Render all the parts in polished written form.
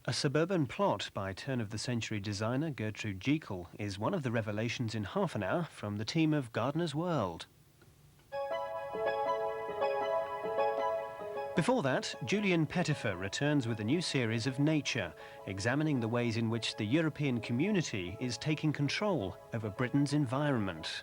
A suburban plot by turn-of-the-century designer Gertrude Jekyll is one of the revelations in half an hour from the team of Gardener's World. Before that, Julian Pettifer returns with a new series of Nature, examining the ways in which the European community is taking control over Britain's environment.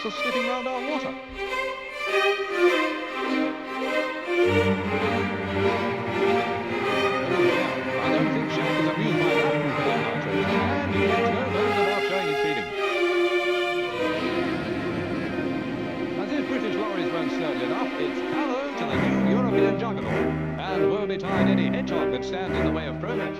Skipping round our water. I don't think Shaq is amused by that nitrogen, and he makes no bones about showing his feelings. As if British lorries weren't slowly enough, it's hello to the new European juggernaut, and woe betide any hedgehog that stands in the way of progress.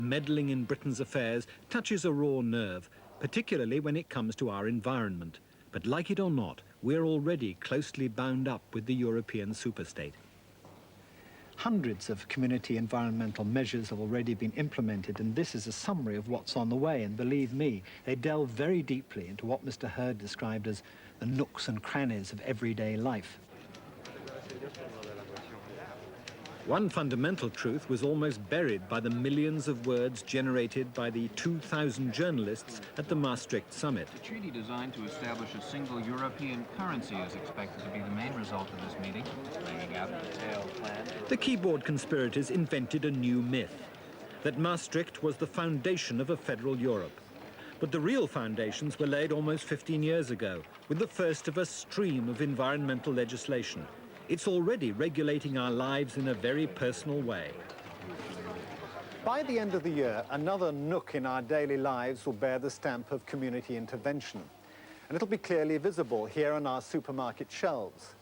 Meddling in Britain's affairs touches a raw nerve, particularly when it comes to our environment. But like it or not, we're already closely bound up with the European superstate. Hundreds of community environmental measures have already been implemented, and this is a summary of what's on the way. And believe me, they delve very deeply into what Mr. Hurd described as the nooks and crannies of everyday life. One fundamental truth was almost buried by the millions of words generated by the 2,000 journalists at the Maastricht summit. The treaty designed to establish a single European currency is expected to be the main result of this meeting, laying out a detailed plan. The keyboard conspirators invented a new myth, that Maastricht was the foundation of a federal Europe. But the real foundations were laid almost 15 years ago, with the first of a stream of environmental legislation. It's already regulating our lives in a very personal way. By the end of the year, another nook in our daily lives will bear the stamp of community intervention. And it'll be clearly visible here on our supermarket shelves.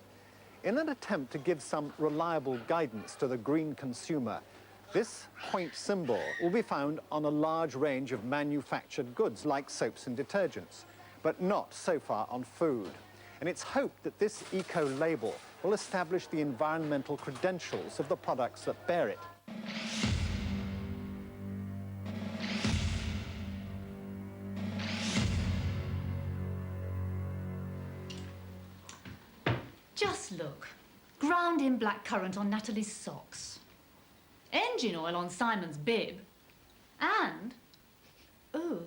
In an attempt to give some reliable guidance to the green consumer, this point symbol will be found on a large range of manufactured goods like soaps and detergents, but not so far on food. And it's hoped that this eco-label will establish the environmental credentials of the products that bear it. Just look. Ground in blackcurrant on Natalie's socks. Engine oil on Simon's bib. And, oh,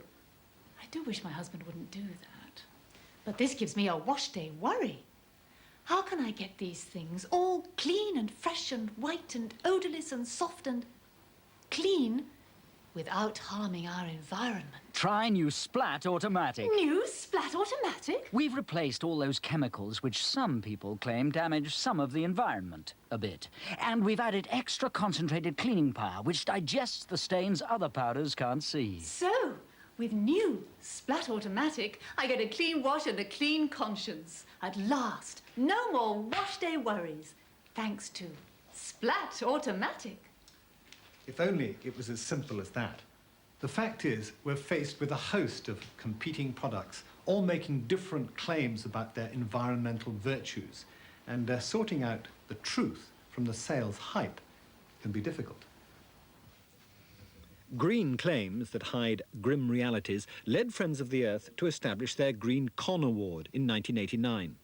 I do wish my husband wouldn't do that. But this gives me a wash day worry. How can I get these things all clean and fresh and white and odorless and soft and clean without harming our environment? Try new Splat Automatic. New Splat Automatic? We've replaced all those chemicals which some people claim damage some of the environment a bit. And we've added extra concentrated cleaning power which digests the stains other powders can't see. So, with new Splat Automatic, I get a clean wash and a clean conscience. At last, no more wash day worries, thanks to Splat Automatic. If only it was as simple as that. The fact is, we're faced with a host of competing products, all making different claims about their environmental virtues. And sorting out the truth from the sales hype can be difficult. Green claims that hide grim realities led Friends of the Earth to establish their Green Con Award in 1989.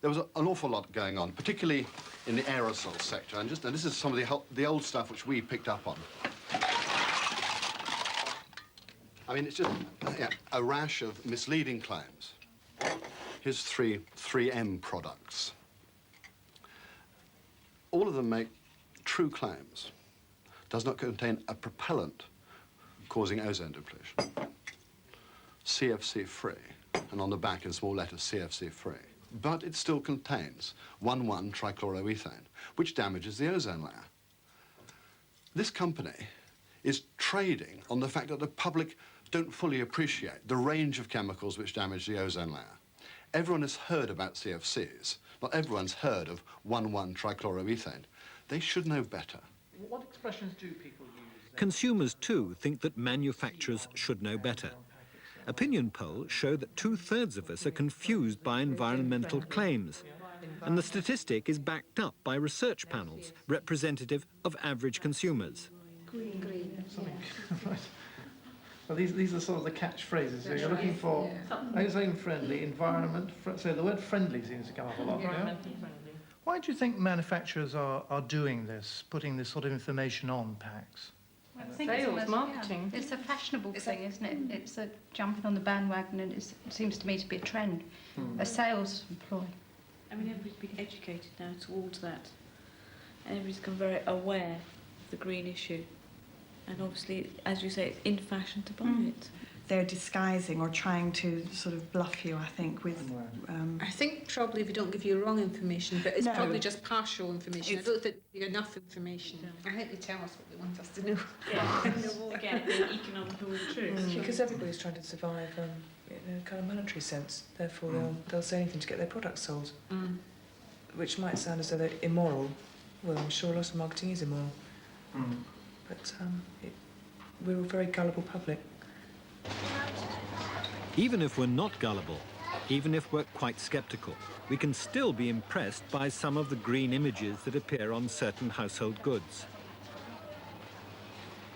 There was an awful lot going on, particularly in the aerosol sector. And this is some of the old stuff which we picked up on. I mean, it's just a rash of misleading claims. Here's 3M products. All of them make true claims. Does not contain a propellant causing ozone depletion. CFC free, and on the back in small letters, CFC free. But it still contains 1,1-trichloroethane, which damages the ozone layer. This company is trading on the fact that the public don't fully appreciate the range of chemicals which damage the ozone layer. Everyone has heard about CFCs. Not everyone's heard of 1,1-trichloroethane. They should know better. What expressions do people use? Consumers, too, think that manufacturers should know better. Opinion polls show that 2/3 of us are confused by environmental claims. And the statistic is backed up by research panels representative of average consumers. Green. Right. Well, these are sort of the catchphrases. So you're looking for ozone-friendly, environment. So the word friendly seems to come up a lot. Yeah? Why do you think manufacturers are doing this, putting this sort of information on packs? Sales, marketing. It's a fashionable thing, isn't it? It's a jumping on the bandwagon, and it seems to me to be a trend, a sales ploy. I mean, everybody's been educated now towards that. And everybody's become very aware of the green issue. And obviously, as you say, it's in fashion to buy it. They're disguising or trying to sort of bluff you, I think, with... I think probably they don't give you wrong information, but it's probably just partial information. I don't think there's enough information. I think they tell us what they want us to know. Yeah, again, the economical truth. Because everybody's trying to survive in a kind of monetary sense. Therefore, they'll say anything to get their products sold, which might sound as though they're immoral. Well, I'm sure lots of marketing is immoral. But we're a very gullible public. Even if we're not gullible, even if we're quite sceptical, we can still be impressed by some of the green images that appear on certain household goods.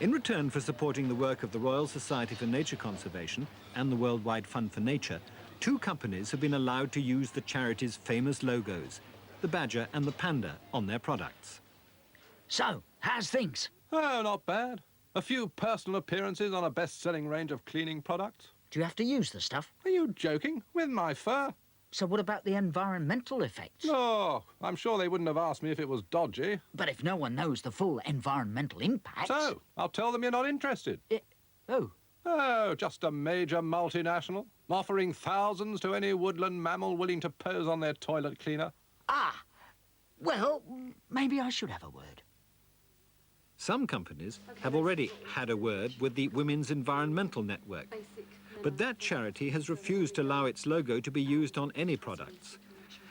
In return for supporting the work of the Royal Society for Nature Conservation and the Worldwide Fund for Nature, 2 companies have been allowed to use the charity's famous logos, the badger and the panda, on their products. So, how's things? Oh, not bad. A few personal appearances on a best-selling range of cleaning products. Do you have to use the stuff? Are you joking? With my fur? So what about the environmental effects? Oh, I'm sure they wouldn't have asked me if it was dodgy. But if no one knows the full environmental impacts... So, I'll tell them you're not interested. Oh, just a major multinational, offering thousands to any woodland mammal willing to pose on their toilet cleaner. Ah, well, maybe I should have a word. Some companies have already had a word with the Women's Environmental Network, but that charity has refused to allow its logo to be used on any products.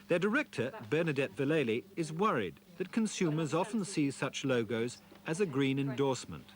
Their director, Bernadette Villele, is worried that consumers often see such logos as a green endorsement.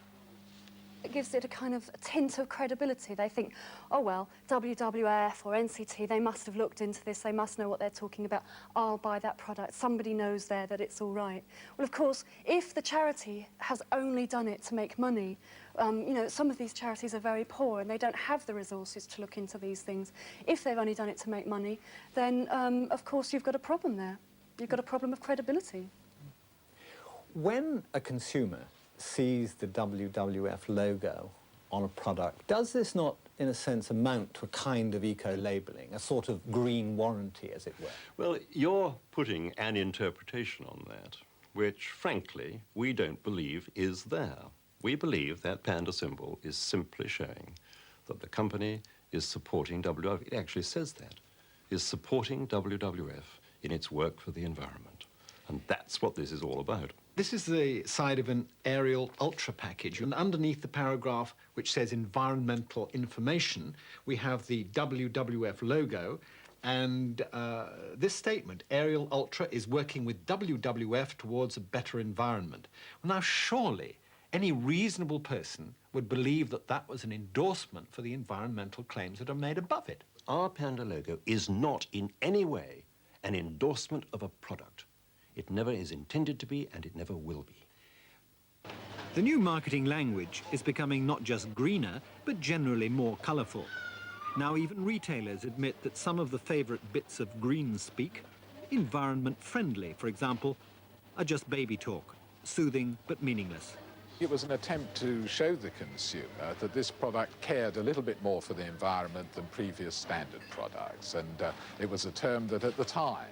It gives it a kind of tint of credibility. They think, oh, well, WWF or NCT, they must have looked into this, they must know what they're talking about. I'll buy that product. Somebody knows there that it's all right. Well, of course, if the charity has only done it to make money, you know, some of these charities are very poor and they don't have the resources to look into these things. If they've only done it to make money, then, of course, you've got a problem there. You've got a problem of credibility. When a consumer sees the WWF logo on a product, does this not, in a sense, amount to a kind of eco-labelling, a sort of green warranty, as it were? Well, you're putting an interpretation on that, which, frankly, we don't believe is there. We believe that panda symbol is simply showing that the company is supporting WWF. It actually says that, is supporting WWF in its work for the environment. And that's what this is all about. This is the side of an aerial ultra package, and underneath the paragraph which says environmental information, we have the WWF logo, and this statement, Aerial Ultra is working with WWF towards a better environment. Well, now, surely any reasonable person would believe that that was an endorsement for the environmental claims that are made above it. Our panda logo is not in any way an endorsement of a product. It never is intended to be, and it never will be. The new marketing language is becoming not just greener, but generally more colourful. Now even retailers admit that some of the favourite bits of green speak, environment-friendly, for example, are just baby talk, soothing but meaningless. It was an attempt to show the consumer that this product cared a little bit more for the environment than previous standard products. And it was a term that at the time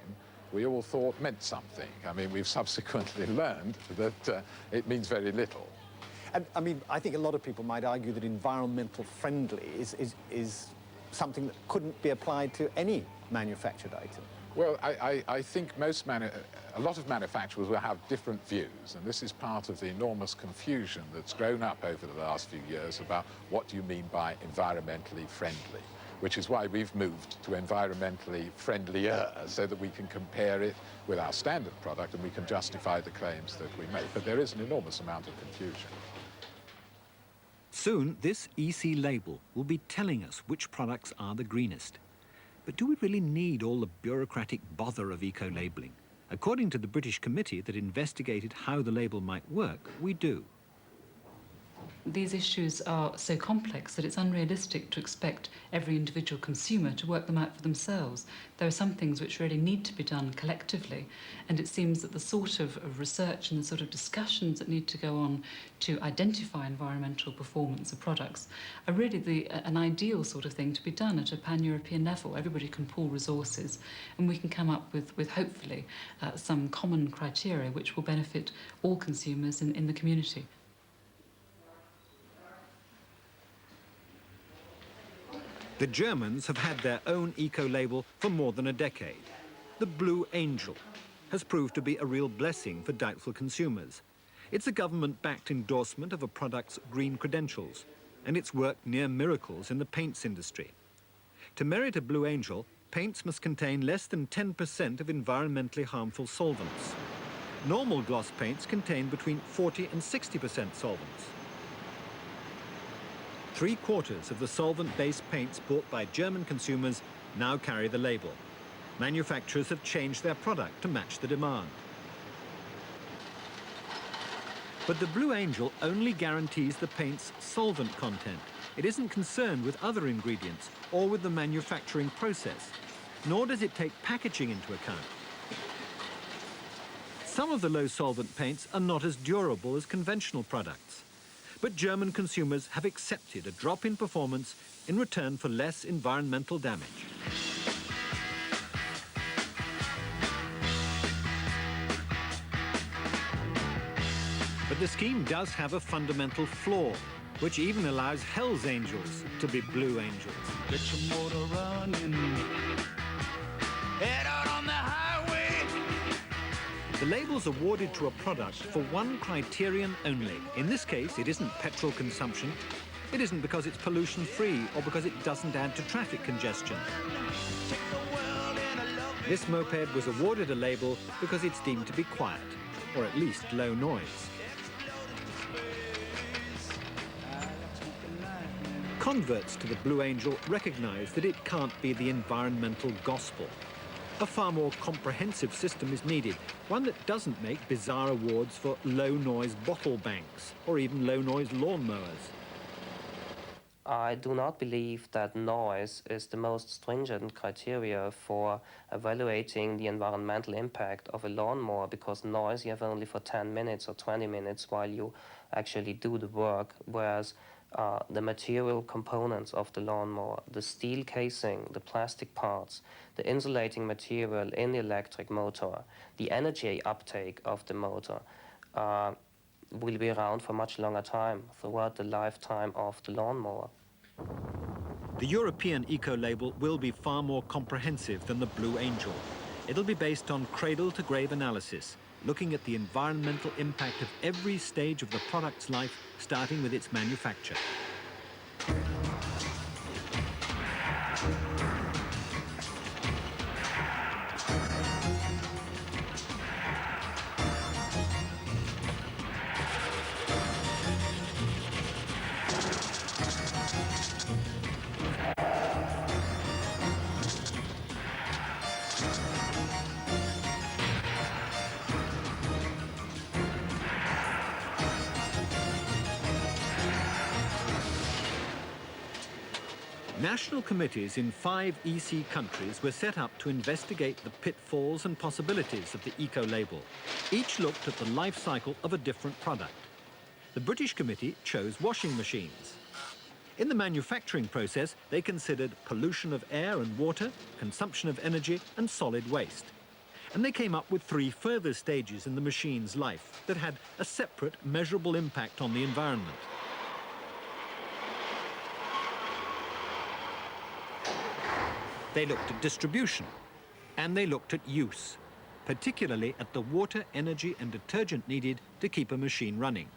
we all thought meant something. I mean, we've subsequently learned that it means very little. And I mean, I think a lot of people might argue that environmental friendly is something that couldn't be applied to any manufactured item. Well, I think a lot of manufacturers will have different views, and this is part of the enormous confusion that's grown up over the last few years about what do you mean by environmentally friendly, which is why we've moved to environmentally friendlier, so that we can compare it with our standard product and we can justify the claims that we make. But there is an enormous amount of confusion. Soon, this EC label will be telling us which products are the greenest. But do we really need all the bureaucratic bother of eco-labelling? According to the British committee that investigated how the label might work, we do. These issues are so complex that it's unrealistic to expect every individual consumer to work them out for themselves. There are some things which really need to be done collectively, and it seems that the sort of research and the sort of discussions that need to go on to identify environmental performance of products are really an ideal sort of thing to be done at a pan-European level. Everybody can pool resources, and we can come up with hopefully, some common criteria which will benefit all consumers in the community. The Germans have had their own eco-label for more than a decade. The Blue Angel has proved to be a real blessing for doubtful consumers. It's a government-backed endorsement of a product's green credentials, and it's worked near miracles in the paints industry. To merit a Blue Angel, paints must contain less than 10% of environmentally harmful solvents. Normal gloss paints contain between 40 and 60% solvents. 3/4 of the solvent-based paints bought by German consumers now carry the label. Manufacturers have changed their product to match the demand. But the Blue Angel only guarantees the paint's solvent content. It isn't concerned with other ingredients or with the manufacturing process, nor does it take packaging into account. Some of the low-solvent paints are not as durable as conventional products. But German consumers have accepted a drop in performance in return for less environmental damage. But the scheme does have a fundamental flaw, which even allows Hell's Angels to be Blue Angels. Get your motor running. Head out on the highway. The label's awarded to a product for one criterion only. In this case, it isn't petrol consumption. It isn't because it's pollution-free or because it doesn't add to traffic congestion. This moped was awarded a label because it's deemed to be quiet, or at least low noise. Converts to the Blue Angel recognize that it can't be the environmental gospel. A far more comprehensive system is needed, one that doesn't make bizarre awards for low-noise bottle banks or even low-noise lawnmowers. I do not believe that noise is the most stringent criteria for evaluating the environmental impact of a lawnmower, because noise you have only for 10 minutes or 20 minutes while you actually do the work, whereas the material components of the lawnmower, the steel casing, the plastic parts, the insulating material in the electric motor, the energy uptake of the motor will be around for much longer time, throughout the lifetime of the lawnmower. The European eco-label will be far more comprehensive than the Blue Angel. It'll be based on cradle-to-grave analysis, looking at the environmental impact of every stage of the product's life, starting with its manufacture. National committees in 5 EC countries were set up to investigate the pitfalls and possibilities of the eco-label. Each looked at the life cycle of a different product. The British committee chose washing machines. In the manufacturing process, they considered pollution of air and water, consumption of energy, and solid waste. And they came up with 3 further stages in the machine's life that had a separate, measurable impact on the environment. They looked at distribution, and they looked at use, particularly at the water, energy, and detergent needed to keep a machine running.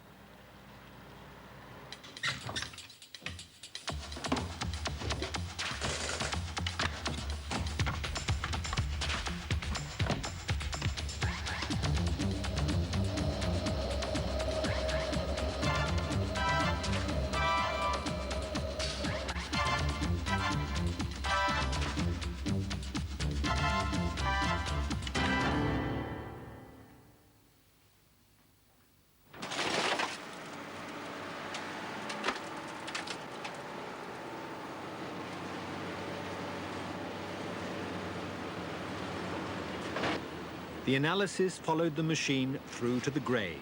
The analysis followed the machine through to the grave,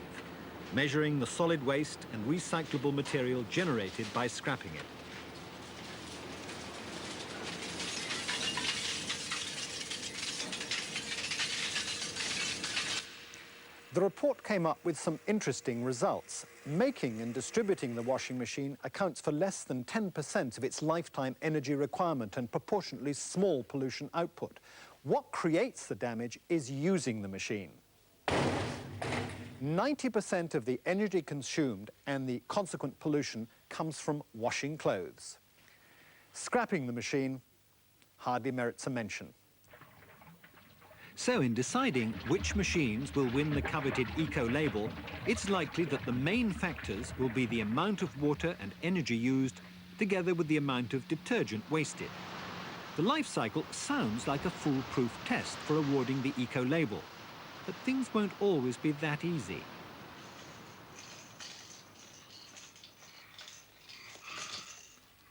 measuring the solid waste and recyclable material generated by scrapping it. The report came up with some interesting results. Making and distributing the washing machine accounts for less than 10% of its lifetime energy requirement and proportionately small pollution output. What creates the damage is using the machine. 90% of the energy consumed and the consequent pollution comes from washing clothes. Scrapping the machine hardly merits a mention. So in deciding which machines will win the coveted eco-label, it's likely that the main factors will be the amount of water and energy used, together with the amount of detergent wasted. The life cycle sounds like a foolproof test for awarding the eco-label, but things won't always be that easy.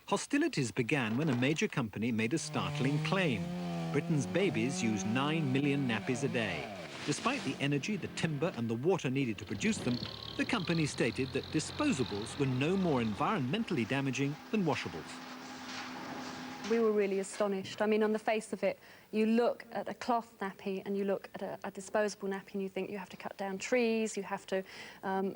Hostilities began when a major company made a startling claim. Britain's babies use 9 million nappies a day. Despite the energy, the timber and the water needed to produce them, the company stated that disposables were no more environmentally damaging than washables. We were really astonished. I mean, on the face of it, you look at a cloth nappy and you look at a disposable nappy and you think you have to cut down trees, you have to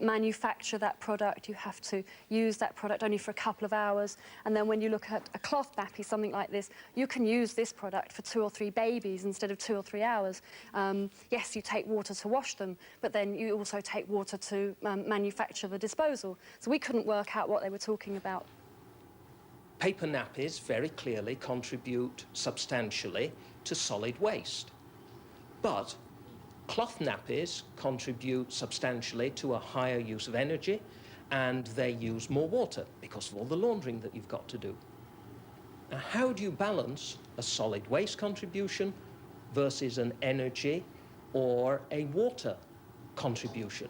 manufacture that product, you have to use that product only for a couple of hours. And then when you look at a cloth nappy, something like this, you can use this product for 2 or 3 babies instead of 2 or 3 hours. Yes, you take water to wash them, but then you also take water to manufacture the disposal. So we couldn't work out what they were talking about. Paper nappies very clearly contribute substantially to solid waste. But cloth nappies contribute substantially to a higher use of energy, and they use more water because of all the laundering that you've got to do. Now, how do you balance a solid waste contribution versus an energy or a water contribution?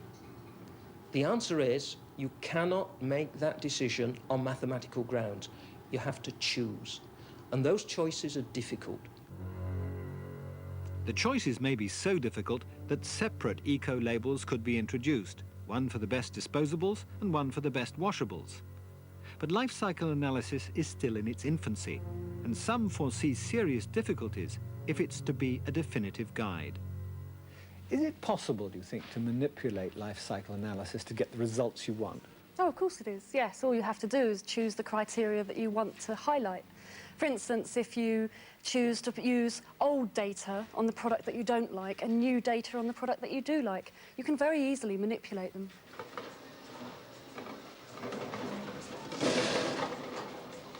The answer is you cannot make that decision on mathematical grounds. You have to choose, and those choices are difficult. The choices may be so difficult that separate eco-labels could be introduced, one for the best disposables and one for the best washables. But life cycle analysis is still in its infancy, and some foresee serious difficulties if it's to be a definitive guide. Is it possible, do you think, to manipulate life cycle analysis to get the results you want? Oh, of course it is, yes. All you have to do is choose the criteria that you want to highlight. For instance, if you choose to use old data on the product that you don't like and new data on the product that you do like, you can very easily manipulate them.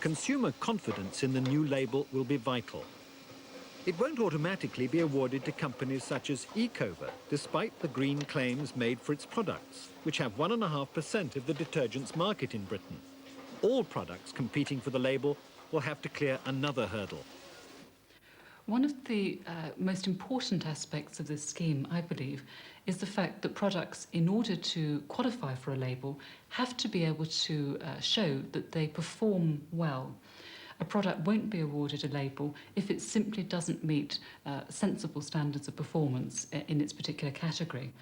Consumer confidence in the new label will be vital. It won't automatically be awarded to companies such as Ecover, despite the green claims made for its products, which have 1.5% of the detergents market in Britain. All products competing for the label will have to clear another hurdle. One of the most important aspects of this scheme, I believe, is the fact that products, in order to qualify for a label, have to be able to show that they perform well. A product won't be awarded a label if it simply doesn't meet sensible standards of performance in its particular category.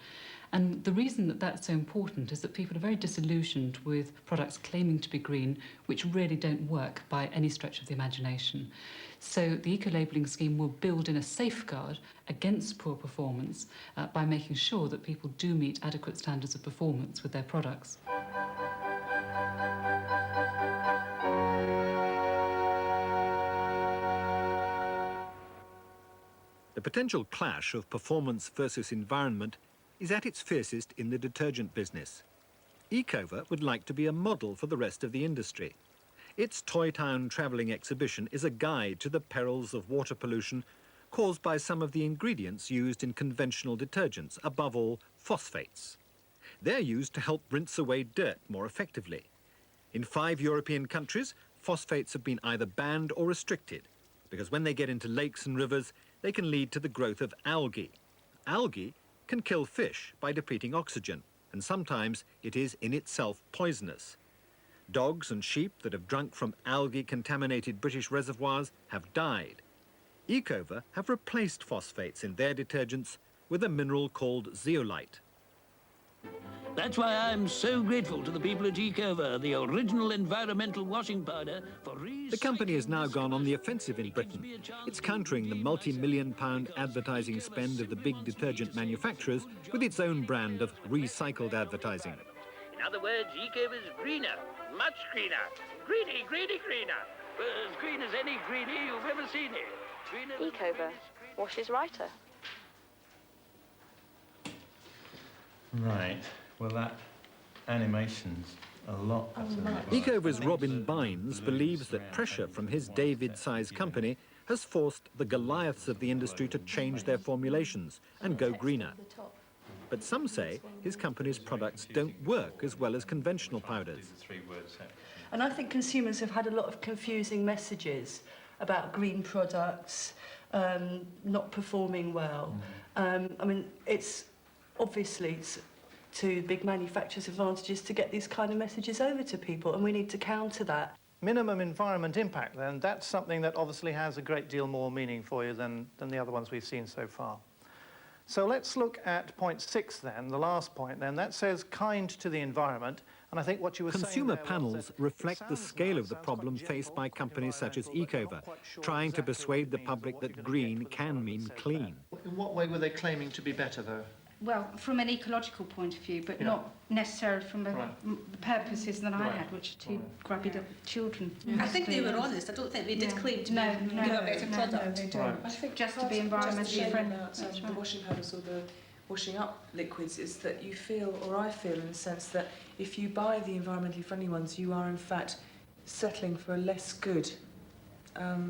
And the reason that that's so important is that people are very disillusioned with products claiming to be green, which really don't work by any stretch of the imagination. So the eco-labelling scheme will build in a safeguard against poor performance by making sure that people do meet adequate standards of performance with their products. The potential clash of performance versus environment is at its fiercest in the detergent business. Ecover would like to be a model for the rest of the industry. Its Toy Town travelling exhibition is a guide to the perils of water pollution caused by some of the ingredients used in conventional detergents, above all, phosphates. They're used to help rinse away dirt more effectively. In 5 European countries, phosphates have been either banned or restricted, because when they get into lakes and rivers, they can lead to the growth of algae. Algae can kill fish by depleting oxygen, and sometimes it is in itself poisonous. Dogs and sheep that have drunk from algae-contaminated British reservoirs have died. Ecover have replaced phosphates in their detergents with a mineral called zeolite. That's why I'm so grateful to the people at Ecover, the original environmental washing powder for The company has now gone on the offensive in Britain. It's countering the multi-million-pound advertising spend of the big detergent manufacturers with its own brand of recycled advertising. In other words, Ecover's greener, much greener. Greeny, greeny, greener. As green as any greenie you've ever seen here. Ecover washes righter. Right. Well, that animation's a lot better than it was. Ecover's Robin Bynes believes that pressure from his David-sized company has forced the Goliaths of the industry to change their formulations and go greener. But some say his company's products don't work as well as conventional powders. And I think consumers have had a lot of confusing messages about green products not performing well. I mean, it's obviously to big manufacturers' advantages to get these kind of messages over to people, and we need to counter that. Minimum environment impact, then, that's something that obviously has a great deal more meaning for you than the other ones we've seen so far. So let's look at point 6 then, the last point then. That says kind to the environment, and I think what you were saying Consumer panels reflect the scale of the problem faced by companies such as Ecover, trying to persuade the public that green can mean clean. In what way were they claiming to be better, though? Well, from an ecological point of view, but not necessarily from the purposes that I had, which are to grab it up children. I think they were honest. I don't think they did claim to give a better product. No, they don't. I think just to be environmentally friendly. The washing powders or the washing up liquids is that you feel, or I feel in the sense that if you buy the environmentally friendly ones, you are in fact settling for a less good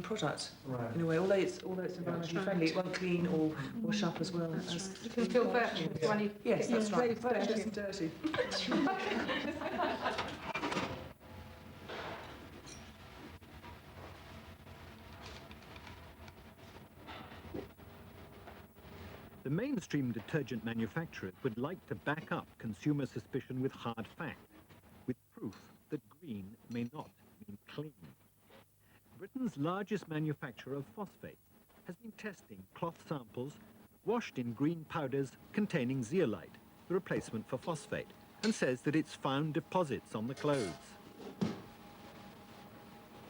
product in a way. Although it's environmentally friendly, it won't clean or wash up as well. You can feel virtuous when you yes, that's right. Virtuous and dirty. The mainstream detergent manufacturers would like to back up consumer suspicion with hard facts, with proof that green may not mean clean. Britain's largest manufacturer of phosphate has been testing cloth samples washed in green powders containing zeolite, the replacement for phosphate, and says that it's found deposits on the clothes.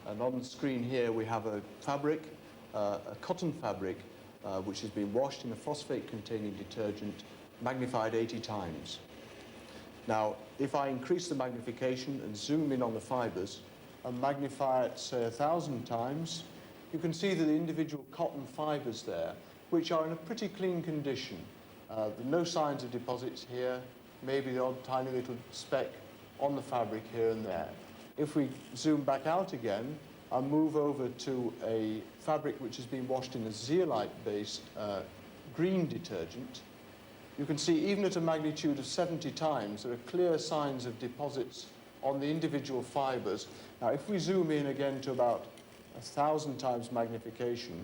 And on the screen here we have a fabric, a cotton fabric, which has been washed in a phosphate-containing detergent, magnified 80 times. Now, if I increase the magnification and zoom in on the fibres and magnify it, say, 1,000 times, you can see that the individual cotton fibres there, which are in a pretty clean condition. There are no signs of deposits here, maybe the odd tiny little speck on the fabric here and there. If we zoom back out again and move over to a fabric which has been washed in a zeolite-based green detergent, you can see even at a magnitude of 70 times, there are clear signs of deposits on the individual fibres. Now, if we zoom in again to about 1,000 times magnification,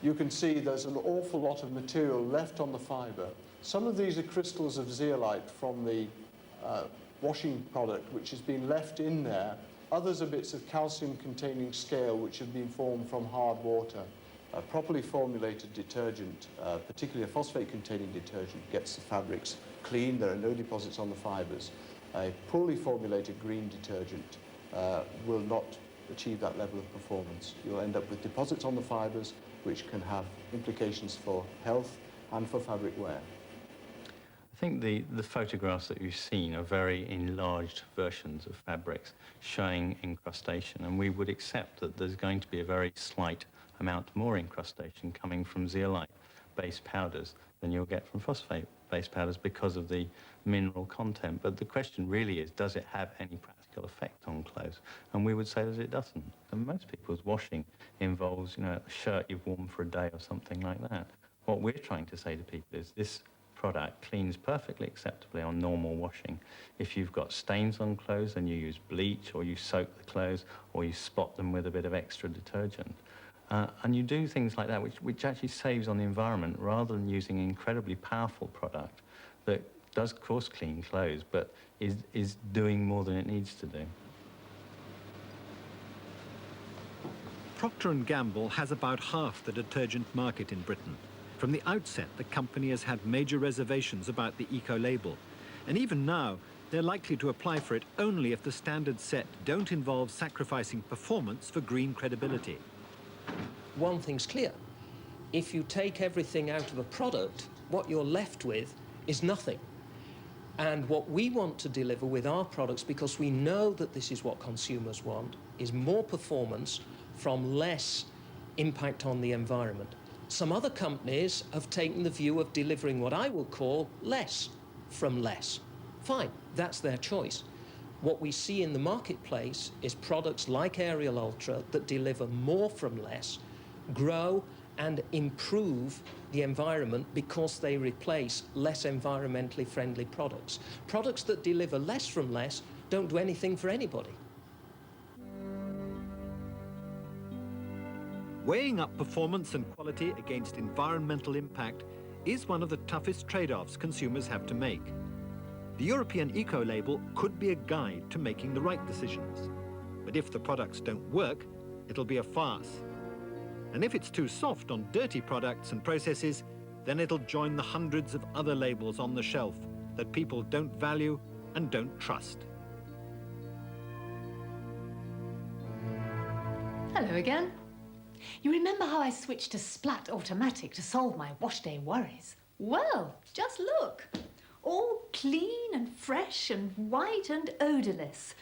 you can see there's an awful lot of material left on the fibre. Some of these are crystals of zeolite from the washing product which has been left in there Others are bits of calcium-containing scale which have been formed from hard water. A properly formulated detergent, particularly a phosphate-containing detergent, gets the fabrics clean. There are no deposits on the fibres. A poorly formulated green detergent will not achieve that level of performance. You'll end up with deposits on the fibres which can have implications for health and for fabric wear. I think the photographs that you've seen are very enlarged versions of fabrics showing incrustation, and we would accept that there's going to be a very slight amount more incrustation coming from zeolite-based powders than you'll get from phosphate-based powders because of the mineral content. But the question really is, does it have any practical effect on clothes? And we would say that it doesn't. And most people's washing involves, a shirt you've worn for a day or something like that. What we're trying to say to people is this product cleans perfectly acceptably on normal washing. If you've got stains on clothes, then you use bleach, or you soak the clothes, or you spot them with a bit of extra detergent. And you do things like that, which actually saves on the environment, rather than using an incredibly powerful product that does, of course, clean clothes, but is doing more than it needs to do. Procter & Gamble has about half the detergent market in Britain. From the outset, the company has had major reservations about the eco-label. And even now, they're likely to apply for it only if the standards set don't involve sacrificing performance for green credibility. One thing's clear. If you take everything out of a product, what you're left with is nothing. And what we want to deliver with our products, because we know that this is what consumers want, is more performance from less impact on the environment. Some other companies have taken the view of delivering what I will call less from less. Fine, that's their choice. What we see in the marketplace is products like Ariel Ultra that deliver more from less, grow and improve the environment because they replace less environmentally friendly products. Products that deliver less from less don't do anything for anybody. Weighing up performance and quality against environmental impact is one of the toughest trade-offs consumers have to make. The European eco-label could be a guide to making the right decisions. But if the products don't work, it'll be a farce. And if it's too soft on dirty products and processes, then it'll join the hundreds of other labels on the shelf that people don't value and don't trust. Hello again. You remember how I switched to Splat Automatic to solve my wash day worries? Well, just look. All clean and fresh and white and odourless.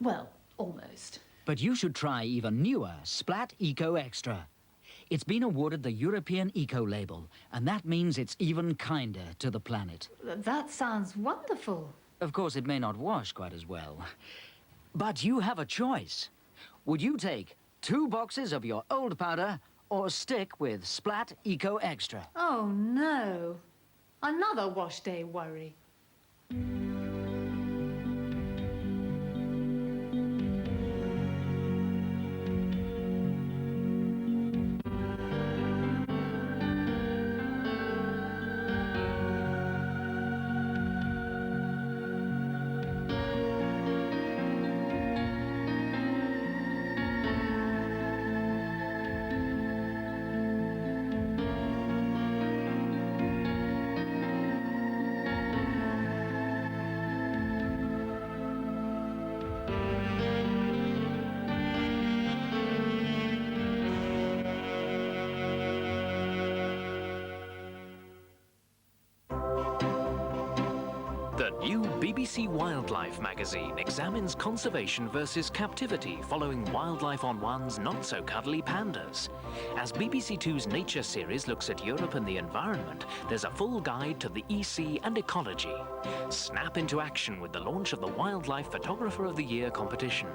Well, almost. But you should try even newer Splat Eco Extra. It's been awarded the European Eco Label, and that means it's even kinder to the planet. That sounds wonderful. Of course, it may not wash quite as well. But you have a choice. Would you take 2 boxes of your old powder or stick with Splat Eco Extra? Oh, no. Another wash day worry. The new BBC Wildlife magazine examines conservation versus captivity following Wildlife on One's not-so-cuddly pandas. As BBC2's Nature series looks at Europe and the environment, there's a full guide to the EC and ecology. Snap into action with the launch of the Wildlife Photographer of the Year competition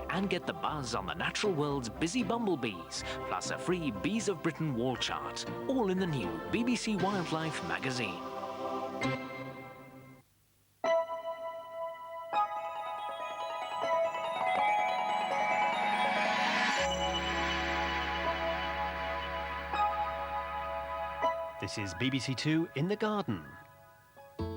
and get the buzz on the natural world's busy bumblebees, plus a free Bees of Britain wall chart, all in the new BBC Wildlife magazine. This is BBC2 in the Garden.